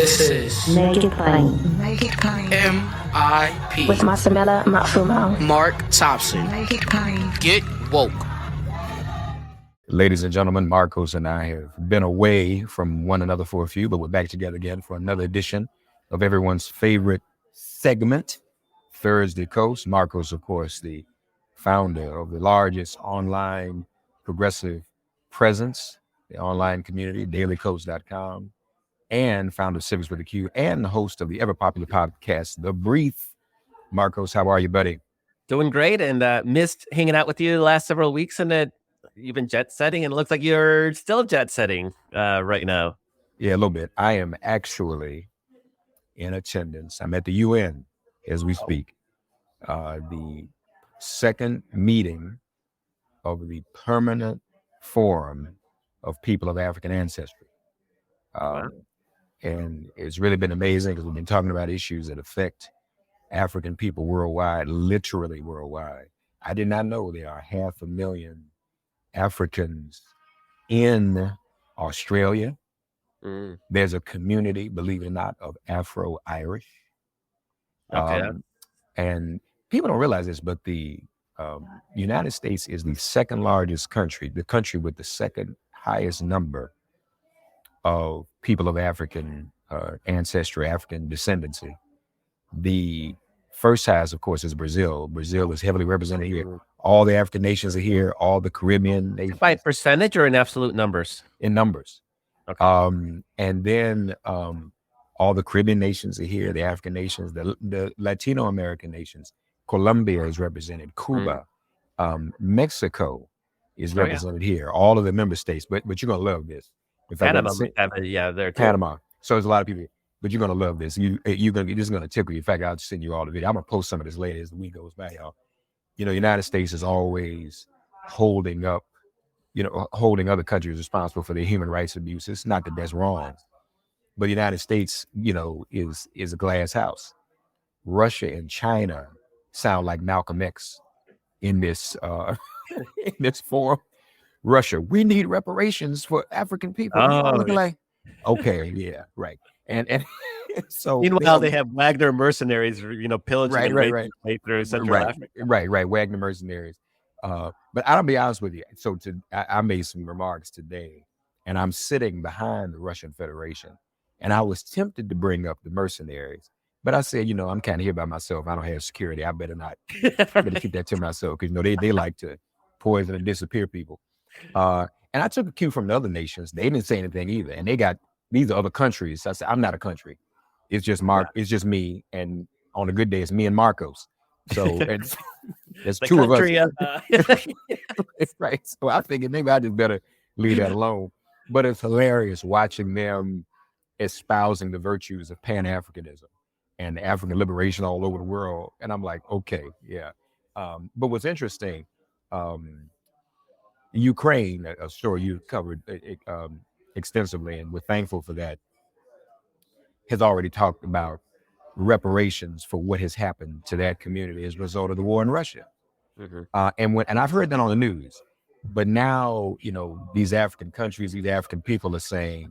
This is Make it plain. Make it plain. MIP With Masamela Matfumo. Mark Thompson. Make it plain. Get woke. Ladies and gentlemen, Markos and I have been away from one another for a few, but we're back together again for another edition of everyone's favorite segment, Thursday Kos. Markos, of course, the founder of the largest online progressive presence, the online community, dailykos.com, and founder of Civics with a Q, and the host of the ever-popular podcast, The Brief. Markos, how are you, buddy? Doing great, and missed hanging out with you the last several weeks, and you've been jet setting, and it looks like you're still jet setting right now. Yeah, a little bit. I am actually in attendance. I'm at the UN as we speak. The second meeting of the Permanent Forum of People of African Ancestry. And it's really been amazing because we've been talking about issues that affect African people worldwide, literally worldwide. I did not know there are 500,000 Africans in Australia. There's a community, believe it or not, of Afro-Irish. And people don't realize this, but the United States is the second largest country, the country with the second highest number of people of African ancestry, African descendancy. The first highest, of course, is Brazil. Brazil is heavily represented here. All the African nations are here, all the Caribbean nations. By percentage or in absolute numbers? In numbers. Okay. And then all the Caribbean nations are here, the African nations, the Latino American nations. Colombia is represented, Cuba, Mexico is represented here, all of the member states. But you're going to love this. Panama, they're too. Panama. So there's a lot of people here. But you're gonna love this. This is gonna tickle you. In fact, I'll send you all the video. I'm gonna post some of this later as the week goes by, y'all. You know, United States is always holding other countries responsible for their human rights abuse. It's not that that's wrong, but the United States, is a glass house. Russia and China sound like Malcolm X in this in this forum. Russia, we need reparations for African people. Okay, yeah, right. And so meanwhile, they have Wagner mercenaries, pillaging right through Central Africa. Right, Wagner mercenaries. But I'll be honest with you. So I made some remarks today, and I'm sitting behind the Russian Federation, and I was tempted to bring up the mercenaries, but I said, I'm kind of here by myself. I don't have security. I better not. I better keep that to myself because they like to poison and disappear people. And I took a cue from the other nations. They didn't say anything either, and these are other countries. I said, I'm not a country. It's just It's just me, and on a good day, it's me and Markos. So there's two of us. Right. So I figured maybe I just better leave that alone. But it's hilarious watching them espousing the virtues of Pan-Africanism and African liberation all over the world. And I'm like, okay, yeah. But what's interesting, Ukraine, a story you covered extensively, and we're thankful for that, has already talked about reparations for what has happened to that community as a result of the war in Russia. And I've heard that on the news, but now, these African countries, these African people are saying,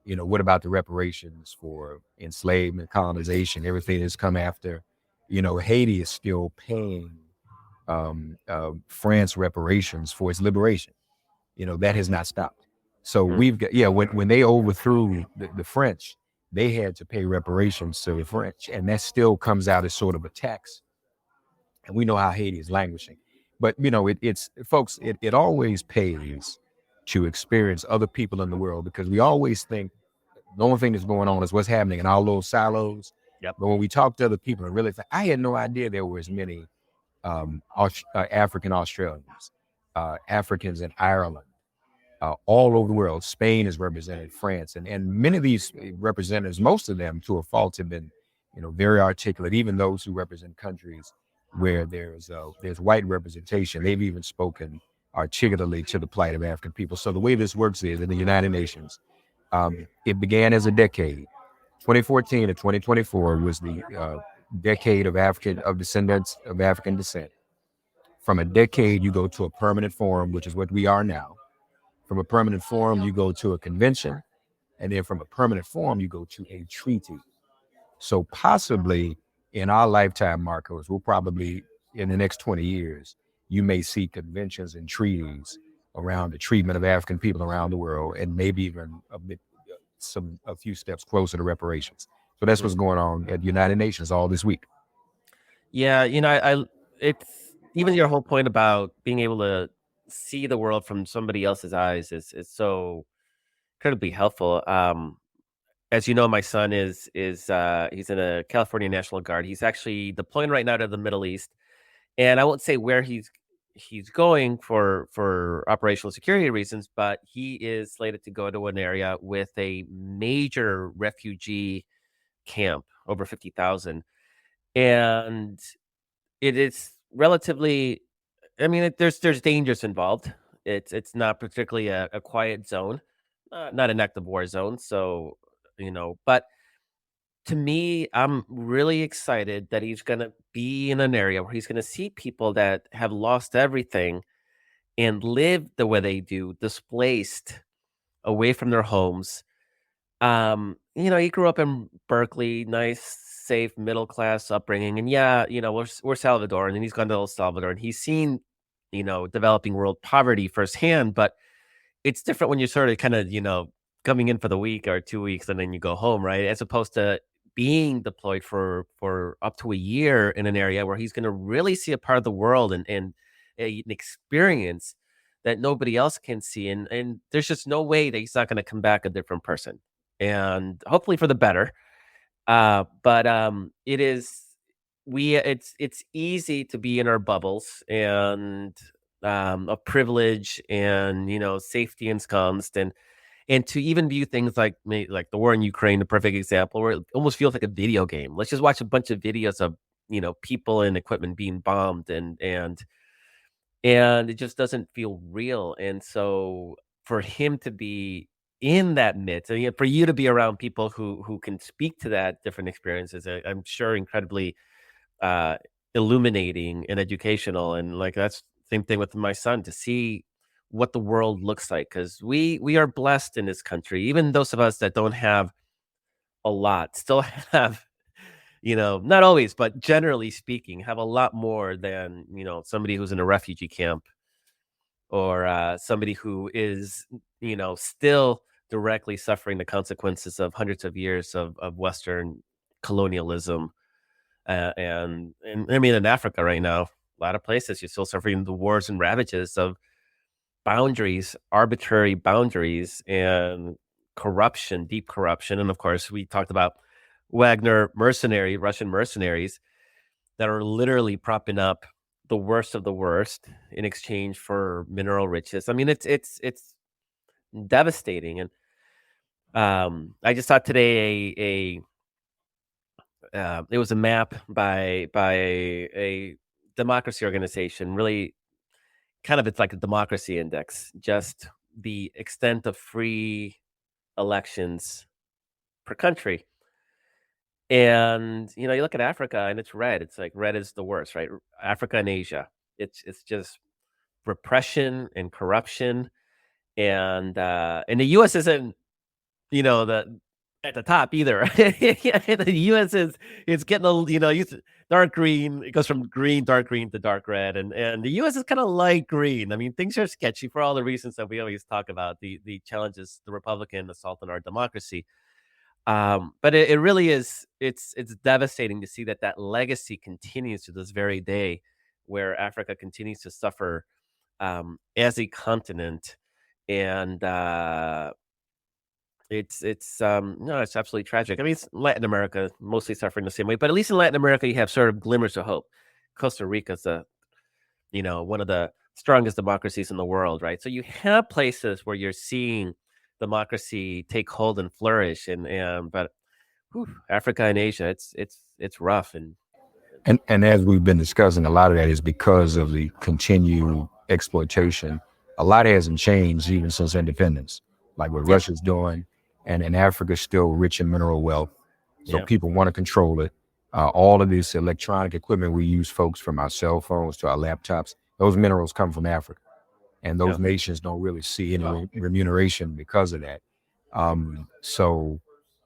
what about the reparations for enslavement, colonization, everything that's come after? Haiti is still paying France reparations for its liberation. That has not stopped. So we've got, when they overthrew the French, they had to pay reparations to the French, and that still comes out as sort of a tax. And we know how Haiti is languishing. But, it always pays to experience other people in the world, because we always think the only thing that's going on is what's happening in our little silos. Yep. But when we talk to other people and really think, I had no idea there were as many African Australians, Africans in Ireland, all over the world. Spain is represented, France, and many of these representatives, most of them to a fault, have been, very articulate. Even those who represent countries where there's white representation, they've even spoken articulately to the plight of African people. So the way this works is in the United Nations, it began as a decade. 2014 to 2024 was the decade of descendants of African descent. From a decade, you go to a permanent forum, which is what we are now. From a permanent forum, you go to a convention. And then from a permanent form, you go to a treaty. So possibly in our lifetime, Marcos, we'll probably, in the next 20 years, you may see conventions and treaties around the treatment of African people around the world, and maybe even a few steps closer to reparations. So that's what's going on at the United Nations all this week. Yeah, it's even your whole point about being able to see the world from somebody else's eyes is so incredibly helpful. As you know, my son is he's in a California National Guard. He's actually deploying right now to the Middle East, and I won't say where he's going for operational security reasons, but he is slated to go to an area with a major refugee camp, over 50,000, and it is relatively. I mean, there's dangers involved. It's not particularly a quiet zone, not an active war zone. So but to me, I'm really excited that he's gonna be in an area where he's gonna see people that have lost everything and live the way they do, displaced away from their homes. He grew up in Berkeley, nice, safe, middle class upbringing, and yeah, we're Salvadoran, and he's gone to El Salvador, and he's seen, developing world poverty firsthand. But it's different when you're sort of kind of, coming in for the week or 2 weeks and then you go home, right? As opposed to being deployed for up to a year in an area where he's going to really see a part of the world and an experience that nobody else can see. And there's just no way that he's not going to come back a different person, and hopefully for the better. But it's easy to be in our bubbles and of privilege and safety ensconced, and to even view things like the war in Ukraine, the perfect example, where it almost feels like a video game. Let's just watch a bunch of videos of people and equipment being bombed, and it just doesn't feel real. And so for him to be in that midst, and for you to be around people who can speak to that different experiences, I'm sure incredibly uh, illuminating and educational. And like that's same thing with my son, to see what the world looks like, because we are blessed in this country. Even those of us that don't have a lot still have, not always, but generally speaking, have a lot more than somebody who's in a refugee camp, or somebody who is still directly suffering the consequences of hundreds of years of Western colonialism. And I mean, in Africa right now, a lot of places you're still suffering the wars and ravages of boundaries, arbitrary boundaries, and corruption, deep corruption. And of course, we talked about Russian mercenaries that are literally propping up the worst of the worst in exchange for mineral riches. I mean, it's devastating. And I just saw today it was a map by a democracy organization, really kind of, it's like a democracy index, just the extent of free elections per country. And you look at Africa and it's red. It's like red is the worst, right? Africa and Asia. It's just repression and corruption. And the US isn't, the at the top either. The US is getting dark green. It goes from dark green to dark red, and the US is kind of light green. I mean, things are sketchy for all the reasons that we always talk about, the challenges, the Republican assault on our democracy. But it really is, it's devastating to see that legacy continues to this very day, where Africa continues to suffer as a continent. And it's no, it's absolutely tragic. I mean, it's Latin America mostly suffering the same way, but at least in Latin America you have sort of glimmers of hope. Costa Rica's one of the strongest democracies in the world, right? So you have places where you're seeing democracy take hold and flourish, but Africa and Asia, it's rough. And as we've been discussing, a lot of that is because of the continued exploitation. A lot hasn't changed even since independence, like what Russia's doing, and in Africa's still rich in mineral wealth. So people want to control it. All of this electronic equipment we use, folks, from our cell phones to our laptops, those minerals come from Africa. And those nations don't really see any remuneration because of that. So,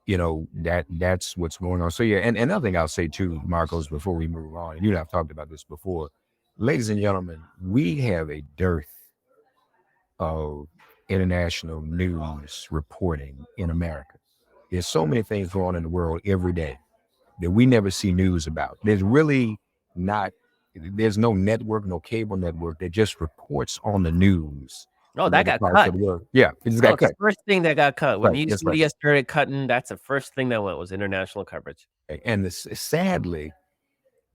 that's what's going on. So yeah, and another thing I'll say too, Marcos, before we move on, and you and I've talked about this before, ladies and gentlemen, we have a dearth of international news reporting in America. There's so many things going on in the world every day that we never see news about. Not, there's no network, no cable network that just reports on the news Oh, from that other got parts of cut. the world. Yeah, it just Oh, got it's the cut. first thing that got cut. When Right, news that's right. media started cutting, that's the first thing that went was international coverage. And sadly,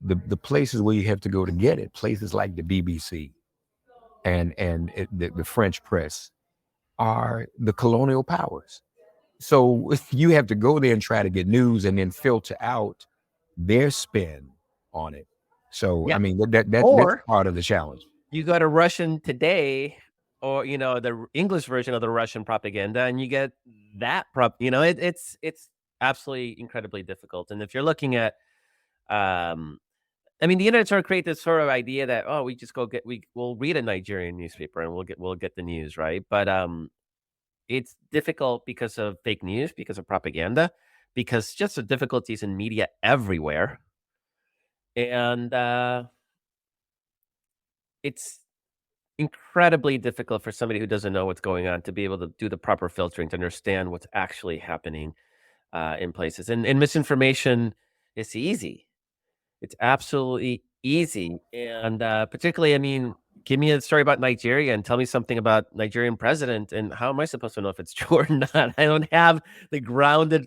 the places where you have to go to get it, places like the BBC and the French press, are the colonial powers. So you have to go there and try to get news and then filter out their spin on it. So Yeah. I mean that's Or part of the challenge. you go to Russian Today or, the English version of the Russian propaganda, and you get that it's absolutely incredibly difficult. And if you're looking at, I mean, the internet sort of create this sort of idea that, oh, we just we'll read a Nigerian newspaper and we'll get the news, right? But it's difficult because of fake news, because of propaganda, because just the difficulties in media everywhere, and it's incredibly difficult for somebody who doesn't know what's going on to be able to do the proper filtering to understand what's actually happening in places. And misinformation is easy. It's absolutely easy. And particularly, I mean, give me a story about Nigeria and tell me something about Nigerian president. And how am I supposed to know if it's true or not? I don't have the grounded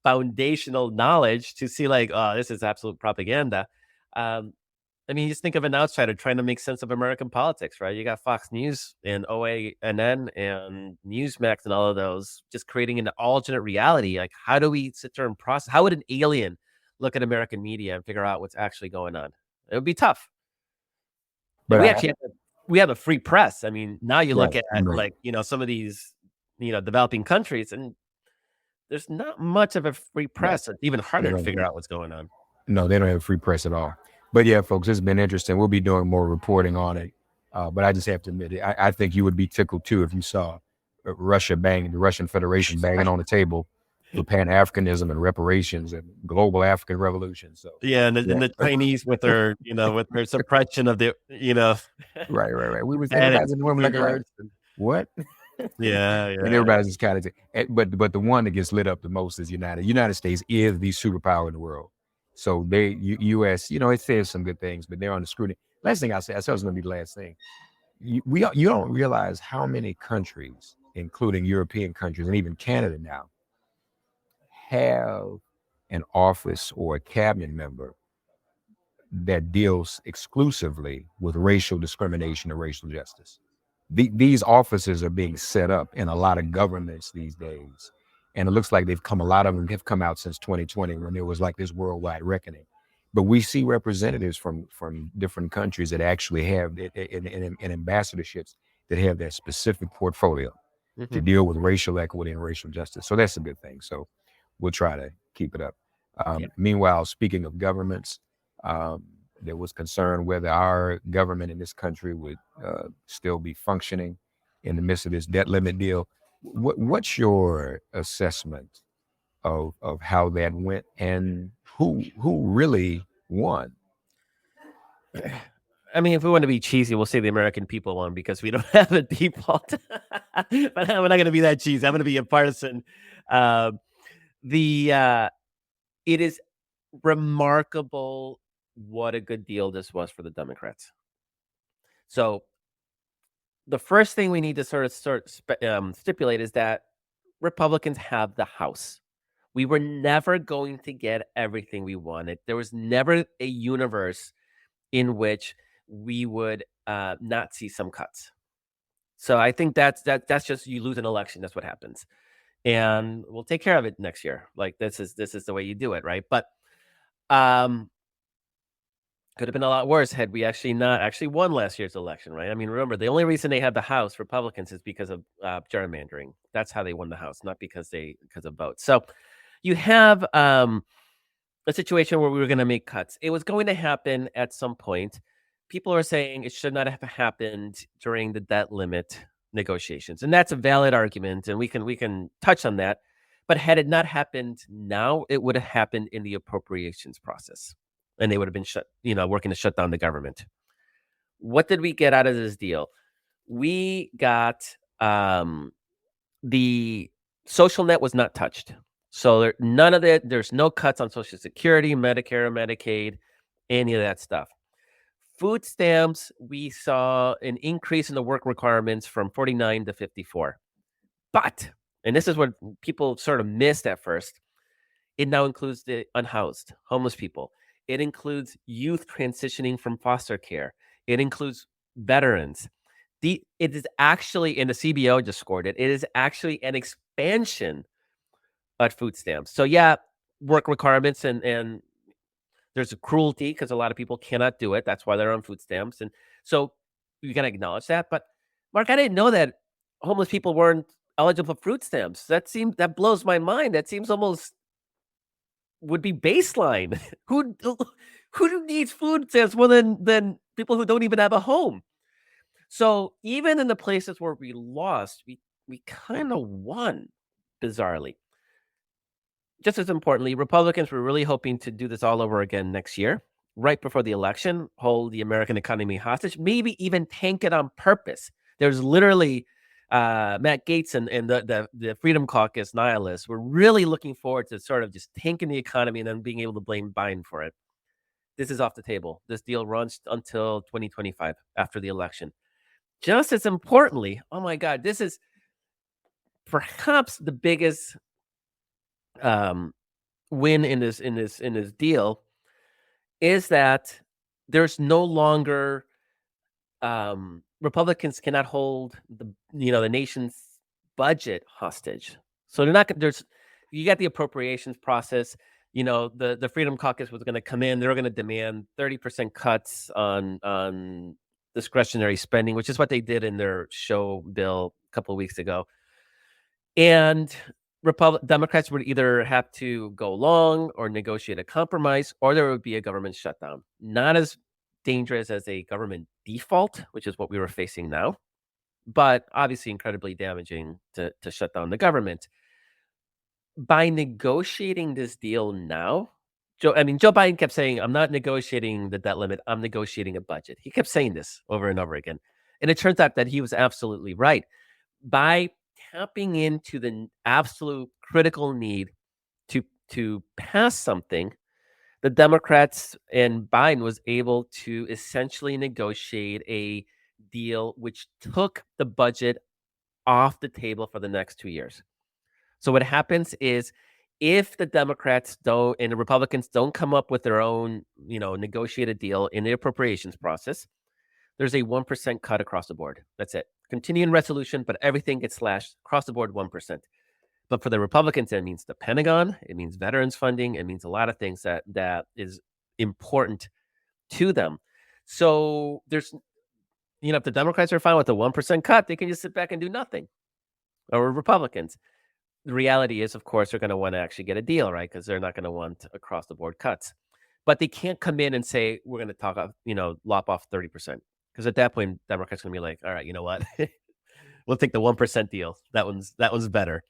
foundational knowledge to see like, oh, this is absolute propaganda. Um, I mean, you just think of an outsider trying to make sense of American politics, right? You got Fox News and OANN and Newsmax and all of those just creating an alternate reality. Like, how do we sit there and process? How would an alien look at American media and figure out what's actually going on? It would be tough. And But we have a free press. I mean, now you right, look at right, like, some of these, developing countries, and there's not much of a free right. press. It's even They harder to don't, figure out what's going on. no, they don't have a free press at all. But yeah, folks, it's been interesting. We'll be doing more reporting on it. But I just have to admit it. I think you would be tickled too if you saw the Russian Federation banging on the table for Pan Africanism and reparations and global African revolution. So Yeah, and the yeah, and the Chinese with their suppression of the, right. We was and everybody's in the room looking like, immigrants and what? yeah, And yeah. everybody's just kind of, but the one that gets lit up the most is United. United States is the superpower in the world. So U.S. It says some good things, but they're on the scrutiny. Last thing I said, I said it was going to be the last thing. You don't realize how many countries, including European countries and even Canada now, have an office or a cabinet member that deals exclusively with racial discrimination and racial justice. These offices are being set up in a lot of governments these days. And it looks like a lot of them have come out since 2020 when there was like this worldwide reckoning. But we see representatives from different countries that actually have in ambassadorships that have that specific portfolio to Mhm. deal with racial equity and racial justice. So that's a good thing. So we'll try to keep it up. Yeah. Meanwhile, speaking of governments, um, there was concern whether our government in this country would still be functioning in the midst of this debt limit deal. What's your assessment of how that went and who really won? I mean, if we want to be cheesy, we'll say the American people won because we don't have a default. But we're not gonna be that cheesy. I'm gonna be a partisan. Um, the It is remarkable what a good deal this was for the Democrats. So the first thing we need to stipulate is that Republicans have the House. We were never going to get everything we wanted. There was never a universe in which we would not see some cuts. So I think that's just you lose an election. That's what happens, and we'll take care of it next year. Like this is the way you do it, right? But um, could have been a lot worse had we actually not actually won last year's election, right? I mean, remember, the only reason they have the House, Republicans, is because of gerrymandering. That's how they won the House, not because of votes. So you have a situation where we were going to make cuts. It was going to happen at some point. People are saying it should not have happened during the debt limit negotiations, and that's a valid argument, and we can touch on that. But had it not happened now, it would have happened in the appropriations process, and they would have been working to shut down the government. What did we get out of this deal? We got the social net was not touched. So none of that. There's no cuts on Social Security, Medicare, Medicaid, any of that stuff. Food stamps, we saw an increase in the work requirements from 49 to 54. But, and this is what people sort of missed at first, it now includes the unhoused, homeless people. It includes youth transitioning from foster care. It includes veterans. It is actually, and the CBO just scored it, it is actually an expansion of food stamps. So yeah, work requirements and there's a cruelty because a lot of people cannot do it. That's why they're on food stamps. And so you got to acknowledge that. But Mark, I didn't know that homeless people weren't eligible for food stamps. That blows my mind. That seems almost would be baseline. Who needs food stamps more than people who don't even have a home? So even in the places where we lost, we kind of won, bizarrely. Just as importantly, Republicans were really hoping to do this all over again next year, right before the election, hold the American economy hostage, maybe even tank it on purpose. There's literally Matt Gaetz and the Freedom Caucus nihilists were really looking forward to sort of just tanking the economy and then being able to blame Biden for it. This is off the table. This deal runs until 2025 after the election. Just as importantly, oh my God, this is perhaps the biggest win in this deal is that there's no longer Republicans cannot hold the nation's budget hostage. So they're not. You got the appropriations process. The Freedom Caucus was going to come in. They're going to demand 30% cuts on discretionary spending, which is what they did in their show bill a couple of weeks ago. And Democrats would either have to go along or negotiate a compromise, or there would be a government shutdown. Not as dangerous as a government default, which is what we were facing now, but obviously incredibly damaging to shut down the government. By negotiating this deal now, Joe Biden kept saying, I'm not negotiating the debt limit, I'm negotiating a budget. He kept saying this over and over again. And it turns out that he was absolutely right. By tapping into the absolute critical need to pass something, the Democrats and Biden was able to essentially negotiate a deal which took the budget off the table for the next 2 years. So what happens is if the Democrats don't and the Republicans don't come up with their own, negotiated deal in the appropriations process, there's a 1% cut across the board. That's it. Continuing resolution, but everything gets slashed across the board 1%. But for the Republicans, it means the Pentagon, it means veterans funding, it means a lot of things that is important to them. So there's, if the Democrats are fine with the 1% cut, they can just sit back and do nothing. Or Republicans. The reality is, of course, they're going to want to actually get a deal, right? Because they're not going to want across the board cuts. But they can't come in and say, we're going to talk, lop off 30%. Because at that point, Democrats are going to be like, all right, you know what? We'll take the 1% deal. That one's better.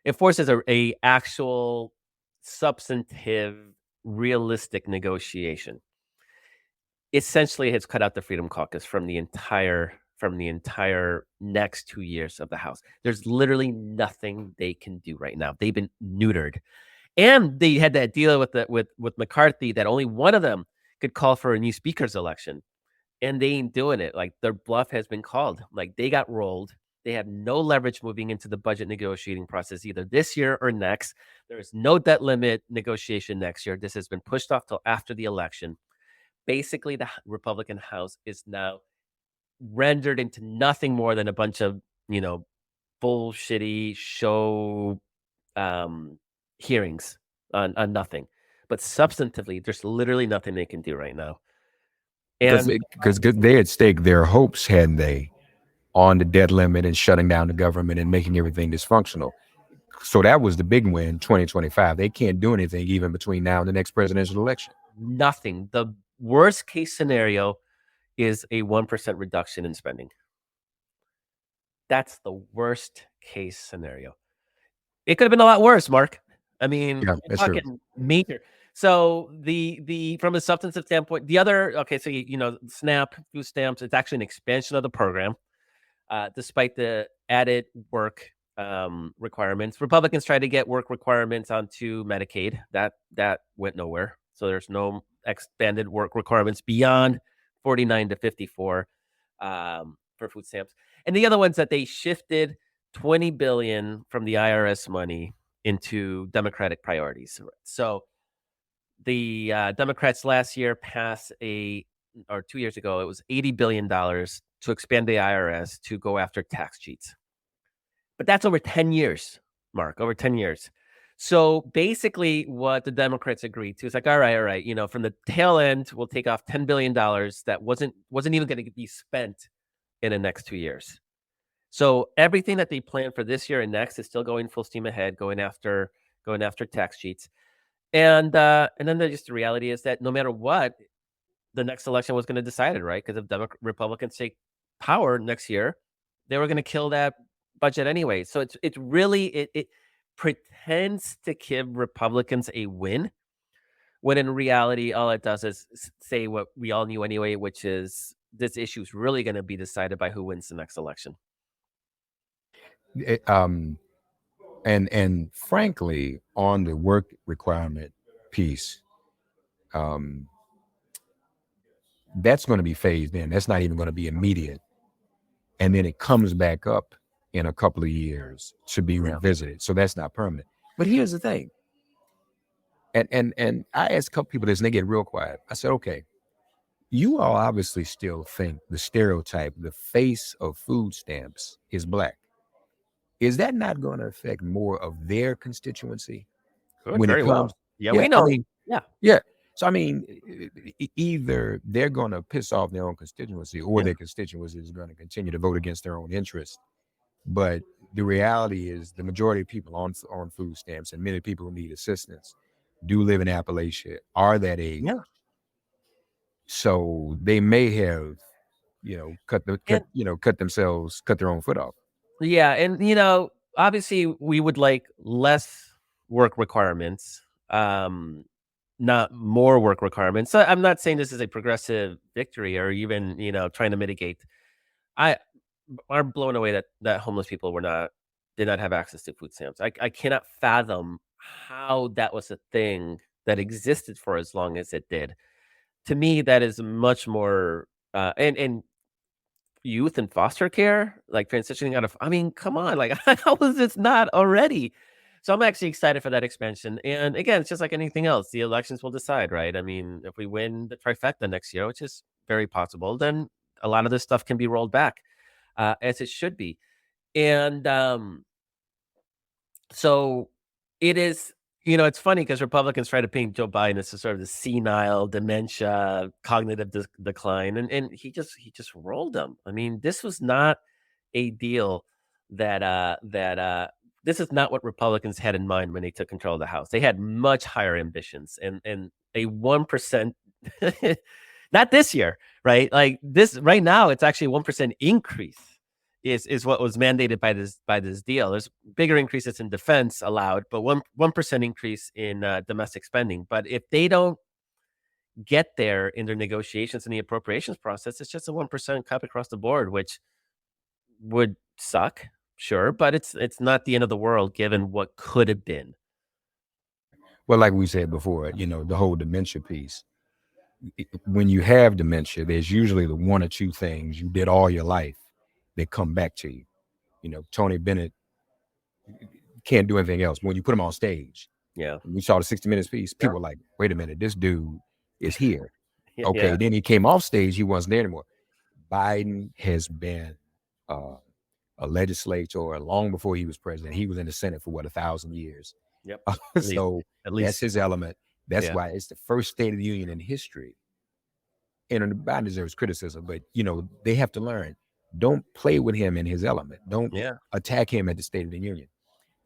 It forces a actual substantive, realistic negotiation. Essentially, it's cut out the Freedom Caucus from the entire next 2 years of the House. There's literally nothing they can do right now. They've been neutered, and they had that deal with McCarthy that only one of them could call for a new speaker's election, and they ain't doing it. Like, their bluff has been called. Like, they got rolled. They have no leverage moving into the budget negotiating process either this year or next. There is no debt limit negotiation next year. This has been pushed off till after the election. Basically, the Republican House is now rendered into nothing more than a bunch of, bullshitty show hearings on nothing. But substantively, there's literally nothing they can do right now. Because they had staked their hopes, hadn't they, on the debt limit and shutting down the government and making everything dysfunctional. So that was the big win, 2025. They can't do anything even between now and the next presidential election. Nothing. The worst case scenario is a 1% reduction in spending. That's the worst case scenario. It could have been a lot worse, Mark. I mean, Yeah, we're that's true. talking major. So the from a substantive standpoint, the other okay, so SNAP, food stamps, it's actually an expansion of the program, despite the added work requirements. Republicans tried to get work requirements onto Medicaid. That went nowhere. So there's no expanded work requirements beyond 49 to 54 for food stamps. And the other ones that they shifted 20 billion from the IRS money into Democratic priorities. So the Democrats last year passed or 2 years ago, it was $80 billion to expand the IRS to go after tax cheats. But that's over 10 years, Mark, over 10 years. So basically what the Democrats agreed to is like, all right, from the tail end, we'll take off $10 billion that wasn't even going to be spent in the next 2 years. So everything that they plan for this year and next is still going full steam ahead, going after tax cheats. And then just the reality is that no matter what, the next election was going to decide it, right? Because if Republicans take power next year, they were going to kill that budget anyway. So it's really it pretends to give Republicans a win, when in reality, all it does is say what we all knew anyway, which is this issue is really going to be decided by who wins the next election. And frankly, on the work requirement piece, that's going to be phased in. That's not even going to be immediate. And then it comes back up in a couple of years to be revisited. So that's not permanent. But here's the thing. And I asked a couple people this and they get real quiet. I said, okay, you all obviously still think the stereotype, the face of food stamps is Black. Is that not going to affect more of their constituency Good, when it very well. comes? Yeah, Yeah, we I know. mean, Yeah. yeah. So I mean, either they're going to piss off their own constituency, or their constituency is going to continue to vote against their own interests. But the reality is, the majority of people on food stamps, and many people who need assistance, do live in Appalachia, are that age. Yeah. So they may have, cut their own foot off. Yeah, and obviously we would like less work requirements, not more work requirements. So I'm not saying this is a progressive victory or even, trying to mitigate. I'm blown away that homeless people did not have access to food stamps. I cannot fathom how that was a thing that existed for as long as it did. To me, that is much more and youth and foster care, like transitioning out of, I mean, come on, like how is this not already? So I'm actually excited for that expansion. And again, it's just like anything else. The elections will decide, right? I mean, if we win the trifecta next year, which is very possible, then a lot of this stuff can be rolled back, as it should be. And so it is, it's funny because Republicans try to paint Joe Biden as sort of the senile, dementia, cognitive decline, and he just rolled them. I mean, this was not a deal that this is not what Republicans had in mind when they took control of the House. They had much higher ambitions, and a 1%, not this year, right? Like this right now, it's actually 1% increase is what was mandated by this deal. There's bigger increases in defense allowed, but 1% increase in domestic spending. But if they don't get there in their negotiations in the appropriations process, it's just a 1% cut across the board, which would suck, sure, but it's not the end of the world given what could have been. Well, like we said before, the whole dementia piece. When you have dementia, there's usually the one or two things you did all your life that come back to you. Tony Bennett can't do anything else. When you put him on stage, Yeah. we saw the 60 Minutes piece, people were like, wait a minute, this dude is here. Okay, Yeah. then he came off stage, he wasn't there anymore. Biden has been a legislator long before he was president. He was in the Senate for 1,000 years. Yep. So at least that's his element. That's Yeah. why it's the first State of the Union in history. And Biden deserves criticism, but they have to learn. Don't play with him in his element. Don't attack him at the State of the Union.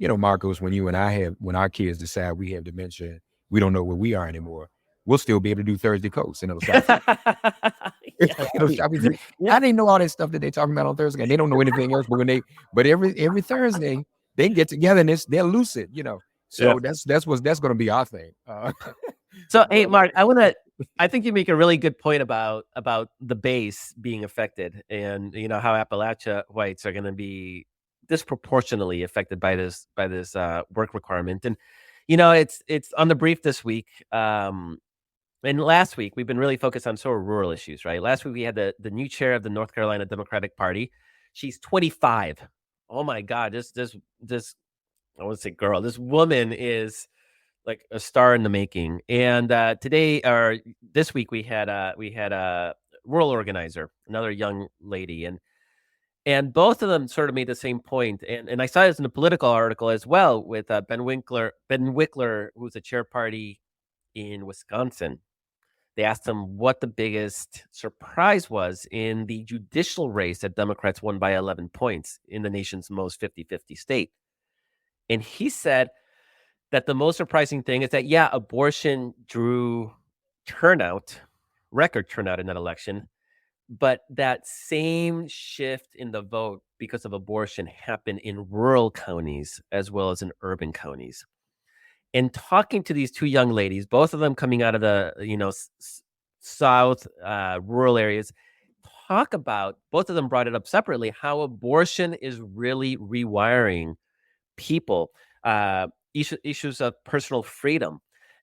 Markos, when our kids decide we have dementia, we don't know where we are anymore. we'll still be able to do Thursday Kos, it'll shop. Yeah, It'll shop. yeah. I didn't know all that stuff that they're talking about on Thursday. They don't know anything else, but every Thursday they get together and they're lucid, So that's that's going to be our thing. So, hey, Mark, I think you make a really good point about the base being affected, and how Appalachia whites are going to be disproportionately affected by this work requirement. And it's on the brief this week. And last week we've been really focused on sort of rural issues, right? Last week we had the new chair of the North Carolina Democratic Party. She's 25. Oh my God, this I want to say girl. This woman is like a star in the making. And this week we had a rural organizer, another young lady, and both of them sort of made the same point. And I saw this in a political article as well with Ben Wickler, who's a chair party in Wisconsin. They asked him what the biggest surprise was in the judicial race that Democrats won by 11 points in the nation's most 50-50 state. And he said that the most surprising thing is that, yeah, abortion drew record turnout in that election, but that same shift in the vote because of abortion happened in rural counties as well as in urban counties. And talking to these two young ladies, both of them coming out of the south rural areas, both of them brought it up separately, how abortion is really rewiring people, issues of personal freedom.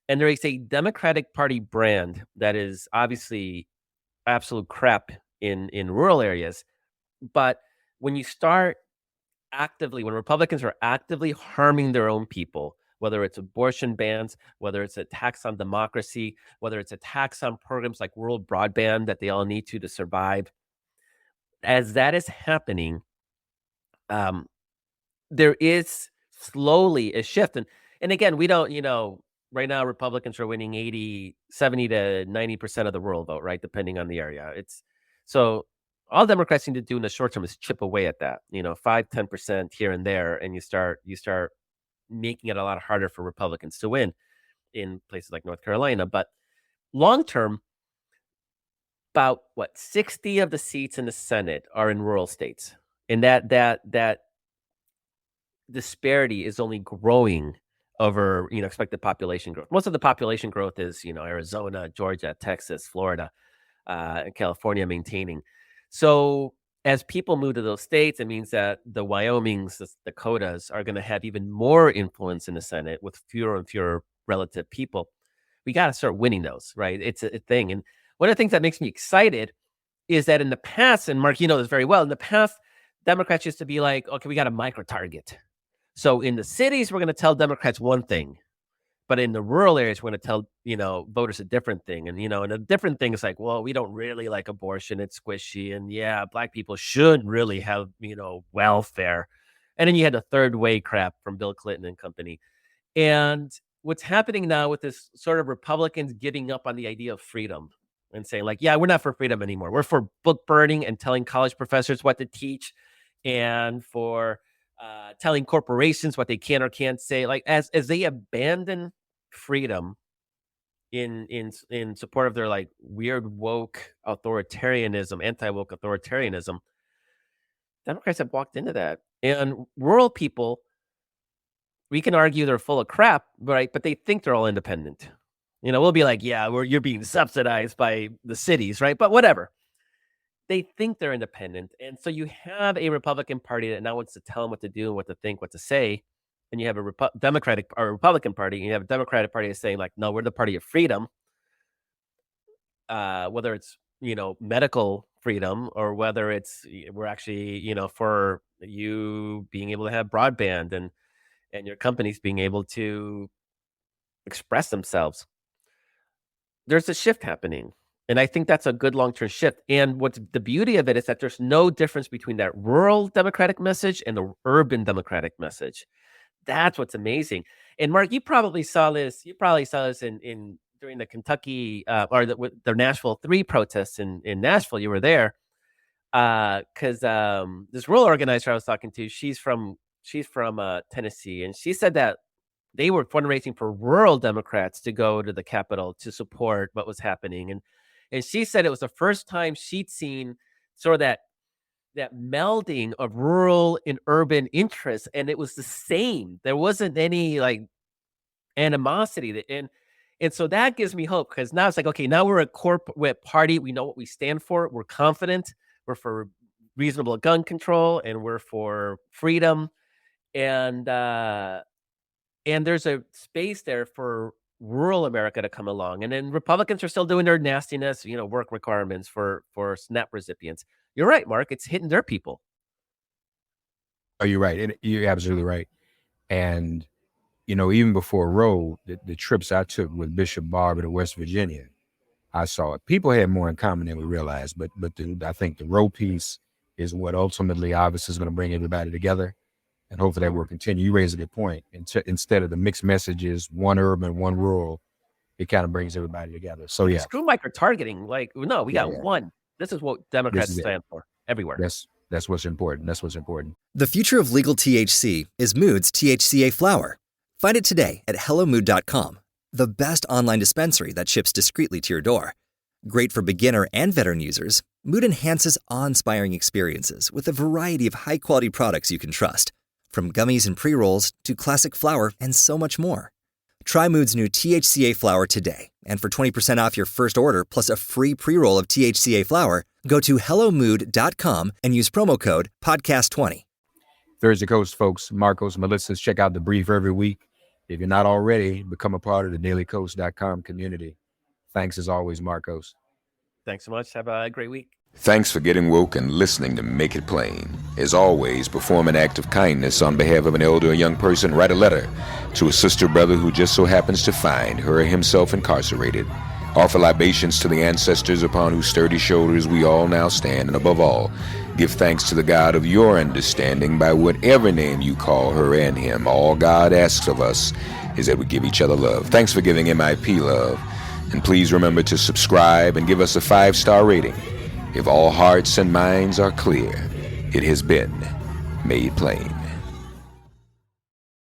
And there is a Democratic Party brand that is obviously absolute crap in rural areas. But when Republicans are actively harming their own people, whether it's abortion bans, whether it's attacks on democracy, whether it's attacks on programs like rural broadband that they all need to survive, as that is happening, there is slowly a shift. And again, we don't, right now Republicans are winning 70 to 90% of the rural vote, right? Depending on the area. So all Democrats need to do in the short term is chip away at that, 5-10% here and there. And you start making it a lot harder for Republicans to win in places like North Carolina. But long term, about 60 of the seats in the Senate are in rural states. And that disparity is only growing over, expected population growth. Most of the population growth is, Arizona, Georgia, Texas, Florida, and California maintaining. So as people move to those states, it means that the Wyomings, the Dakotas are going to have even more influence in the Senate with fewer and fewer relative people. We got to start winning those, right? It's a thing. And one of the things that makes me excited is that in the past, and Mark, you know this very well, in the past, Democrats used to be like, okay, we got a micro target. So in the cities, we're going to tell Democrats one thing. But in the rural areas, we're going to tell, voters a different thing. And, and a different thing is like, well, we don't really like abortion. It's squishy. And yeah, Black people should really have, welfare. And then you had the third way crap from Bill Clinton and company. And what's happening now with this sort of Republicans giving up on the idea of freedom and saying like, yeah, we're not for freedom anymore. We're for book burning and telling college professors what to teach and for telling corporations what they can or can't say. Like as they abandon freedom in support of their like weird woke authoritarianism, anti-woke authoritarianism, Democrats have walked into that. And rural people, we can argue they're full of crap, right? But they think they're all independent. We'll be like, yeah, you're being subsidized by the cities, right? But whatever. They think they're independent. And so you have a Republican Party that now wants to tell them what to do and what to think, what to say. And you have a Republican Party, and you have a Democratic Party that's saying like, no, we're the party of freedom. Whether it's, medical freedom or whether it's we're actually, for you being able to have broadband and your companies being able to express themselves. There's a shift happening. And I think that's a good long-term shift. And what's the beauty of it is that there's no difference between that rural Democratic message and the urban Democratic message. That's what's amazing. And Mark, you probably saw this. In during the Kentucky or the Nashville 3 protests in Nashville. You were there because this rural organizer I was talking to, she's from Tennessee, and she said that they were fundraising for rural Democrats to go to the Capitol to support what was happening. And she said it was the first time she'd seen sort of that melding of rural and urban interests, and it was the same. There wasn't any like animosity. And so that gives me hope, because now it's like, okay, now we're a corporate party. We know what we stand for. We're confident. We're for reasonable gun control, and we're for freedom. And there's a space there for rural America to come along. And then Republicans are still doing their nastiness, work requirements for SNAP recipients. You're right, Mark. It's hitting their people. Oh, you're right. And you're absolutely right. And, even before Roe, the trips I took with Bishop Barber to West Virginia, I saw it. People had more in common than we realized. But I think the Roe piece is what ultimately, obviously, is going to bring everybody together. And hopefully that will continue. You raise a good point. Instead of the mixed messages, one urban, one rural, it kind of brings everybody together. So, yeah. Screw micro targeting. Like, no, we got one. This is what Democrats stand for everywhere. That's what's important. That's what's important. The future of legal THC is Mood's THCA flower. Find it today at HelloMood.com, the best online dispensary that ships discreetly to your door. Great for beginner and veteran users, Mood enhances awe-inspiring experiences with a variety of high-quality products you can trust, from gummies and pre-rolls to classic flower and so much more. Try Mood's new THCA flower today, and for 20% off your first order plus a free pre-roll of THCA flower, go to HelloMood.com and use promo code podcast20. Thursday Kos, folks. Markos, Melissa, check out the brief every week. If you're not already, become a part of the dailykos.com community. Thanks as always, Markos. Thanks so much. Have a great week. Thanks for getting woke and listening to Make It Plain. As always, perform an act of kindness on behalf of an elder or young person. Write a letter to a sister or brother who just so happens to find her or himself incarcerated. Offer libations to the ancestors upon whose sturdy shoulders we all now stand. And above all, give thanks to the God of your understanding by whatever name you call her and him. All God asks of us is that we give each other love. Thanks for giving MIP love. And please remember to subscribe and give us a 5-star rating. If all hearts and minds are clear, it has been made plain.